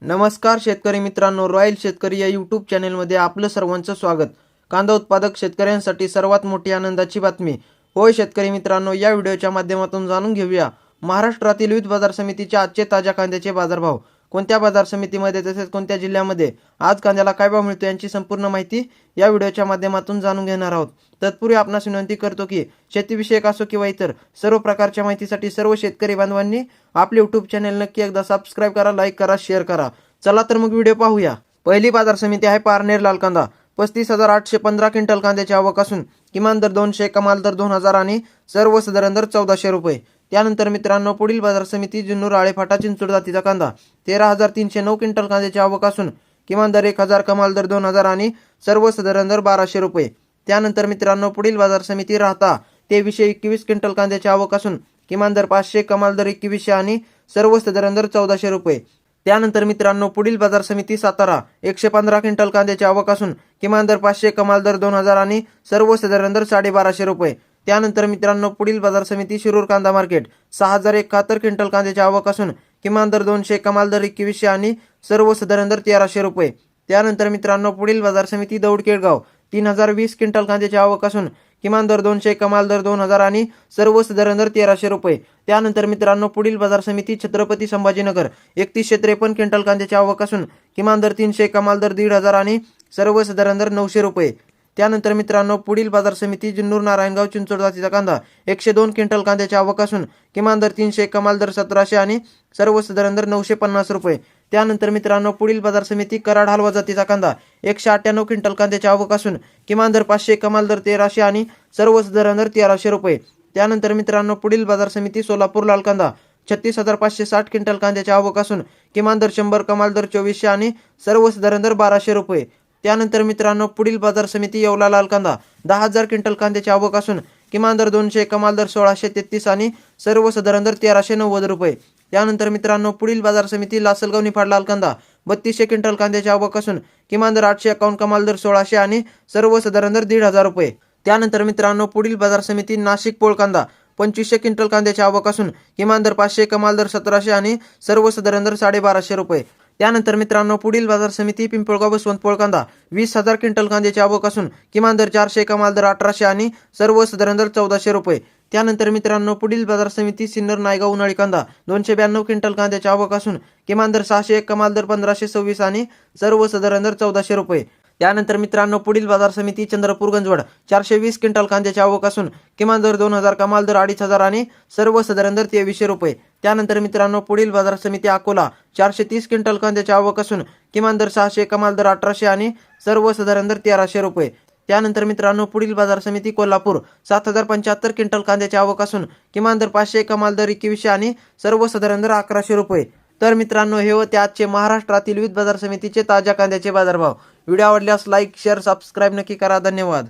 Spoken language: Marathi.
नमस्कार शेतकरी मित्रांनो, रॉयल शेतकरी या यूट्यूब चॅनलमध्ये आपलं सर्वांचं स्वागत. कांदा उत्पादक शेतकऱ्यांसाठी सर्वात मोठी आनंदाची बातमी. होय शेतकरी मित्रांनो, या व्हिडिओच्या माध्यमातून जाणून घेऊया महाराष्ट्रातील विविध बाजार समितीचे आजचे ताज्या कांद्याचे बाजारभाव. कोणत्या बाजार समितीमध्ये तसेच कोणत्या जिल्ह्यामध्ये आज कांद्याला काय भाव मिळतो यांची संपूर्ण माहिती या व्हिडिओच्या माध्यमातून जाणून घेणार आहोत. तत्पूर्वी आपणास विनंती करतो की शेतीविषयक असो किंवा इतर सर्व प्रकारच्या माहितीसाठी सर्व शेतकरी बांधवांनी आपले यूट्यूब चॅनल नक्की एकदा सबस्क्राईब करा, लाईक करा, शेअर करा. चला तर मग व्हिडिओ पाहूया. पहिली बाजार समिती आहे पारनेर लाल कांदा. 35,815 क्विंटल कांद्याची आवक असून किमान दर 200, कमाल दर 2,000 आणि सर्वसाधारण दर 1,400 रुपये. त्यानंतर मित्रांनो, पुढील बाजार समिती जुन्नर आळेफाटा चिंचोड जातीचा कांदा. 13,309 क्विंटल कांद्याची आवक असून किमान दर 1,000, कमाल दर 2,000 आणि सर्वसाधारण दर 1,200 रुपये. त्यानंतर मित्रांनो, पुढील बाजार समिती राहता 2321 क्विंटल कांद्याची आवक असून किमान दर 500, कमाल दर 2100 आणि सर्वसाधारण दर 1,400 रुपये. त्यानंतर मित्रांनो, पुढील बाजार समिती सातारा 115 क्विंटल कांद्याची आवक असून किमान दर 500, कमाल दर 2,000 आणि सर्वसाधारण दर 1,250 रुपये. त्यानंतर मित्रांनो, पुढील बाजार समिती शिरूर कांदा मार्केट 6,071 क्विंटल कांद्याची आवक असून किमान दर 200, कमाल दर 2100 आणि सर्वसाधारण दर 1,300 रुपये. त्यानंतर मित्रांनो, पुढील बाजार समिती दौंड केळगाव 3,020 क्विंटल कांद्याची आवक असून किमान दर 200, कमाल दर 2,000 आणि सर्वसाधारण दर 1,300 रुपये. त्यानंतर मित्रांनो, पुढील बाजार समिती छत्रपती संभाजीनगर 3,153 क्विंटल कांद्याची आवक असून किमान दर 300, कमाल दर 1,500 आणि सर्वसाधारण दर 900 रुपये. त्यानंतर मित्रांनो, पुढील बाजार समिती जुन्नर नारायणगाव चिंचोड जातीचा कांदा 102 क्विंटल कांद्याची आवक असून किमान दर 300, कमाल दर 1,700 आणि सर्वसाधारण दर 950 रुपये. त्यानंतर मित्रांनो, पुढील बाजार समिती कराड हलवा जातीचा कांदा 198 क्विंटल कांद्याची आवक असून किमान दर 500, कमाल दर 1,300 आणि सर्वसाधारण दर 1,300 रुपये. त्यानंतर मित्रांनो, पुढील बाजार समिती सोलापूर लाल कांदा 36,560 क्विंटल कांद्याची आवक असून किमान दर 100, कमाल दर 2,400 आणि सर्वसाधारण दर 1,200 रुपये. त्यानंतर मित्रांनो, पुढील बाजार समिती येवला लाल कांदा 10,000 क्विंटल कांद्याची आवक असून किमान दर 200, कमाल दर 1,633 आणि सर्वसाधारण दर 1,390 रुपये. त्यानंतर मित्रांनो, पुढील बाजार समिती लासलगाव निफाड लाल कांदा 3,200 क्विंटल कांद्याची आवक असून किमान दर 851, कमाल दर 1,600 आणि सर्वसाधारण दर 1,500 रुपये. त्यानंतर मित्रांनो, पुढील बाजार समिती नाशिक पोळ कांदा 2,500 क्विंटल कांद्याची आवक असून किमान दर 500, कमाल दर 1,700 आणि सर्वसाधारण दर 1,250 रुपये. त्यानंतर मित्रांनो, पुढील बाजार समिती पिंपळगाव बसवंत पोळ कांदा 20,000 क्विंटल कांद्याची आवक असून किमान दर 400, कमाल दर 1,800 आणि सर्वसाधारण दर 1,400 रुपये. त्यानंतर मित्रांनो, पुढील बाजार समिती सिन्नर नायगाव उन्हाळी कांदा 292 क्विंटल कांद्याची आवक असून किमान दर 601, कमाल दर 1,526 आणि सर्वसाधारण दर 1,400 रुपये. त्यानंतर मित्रांनो, पुढील बाजार समिती चंद्रपूर गंजवड 420 क्विंटल कांद्याची आवक असून किमान दर 2,000, कमाल दर 2,500 आणि सर्वसाधारण दर 2,300 रुपये. त्यानंतर मित्रांनो, पुढील बाजार समिती अकोला 430 क्विंटल कांद्याची आवक असून किमान दर 600, कमाल दर 1,800 आणि सर्वसाधारण दर 1,300 रुपये. त्यानंतर मित्रांनो, पुढील बाजार समिती कोल्हापूर 7,075 क्विंटल कांद्याची आवक असून किमान दर 500, कमाल दर 2,100 आणि सर्वसाधारण दर 1,100 रुपये. तर मित्रांनो, हे होते आजचे महाराष्ट्रातील विविध बाजार समितीचे ताज्या कांद्याचे बाजारभाव. व्हिडिओ आवडल्यास लाईक, शेअर, सबस्क्राईब नक्की करा. धन्यवाद.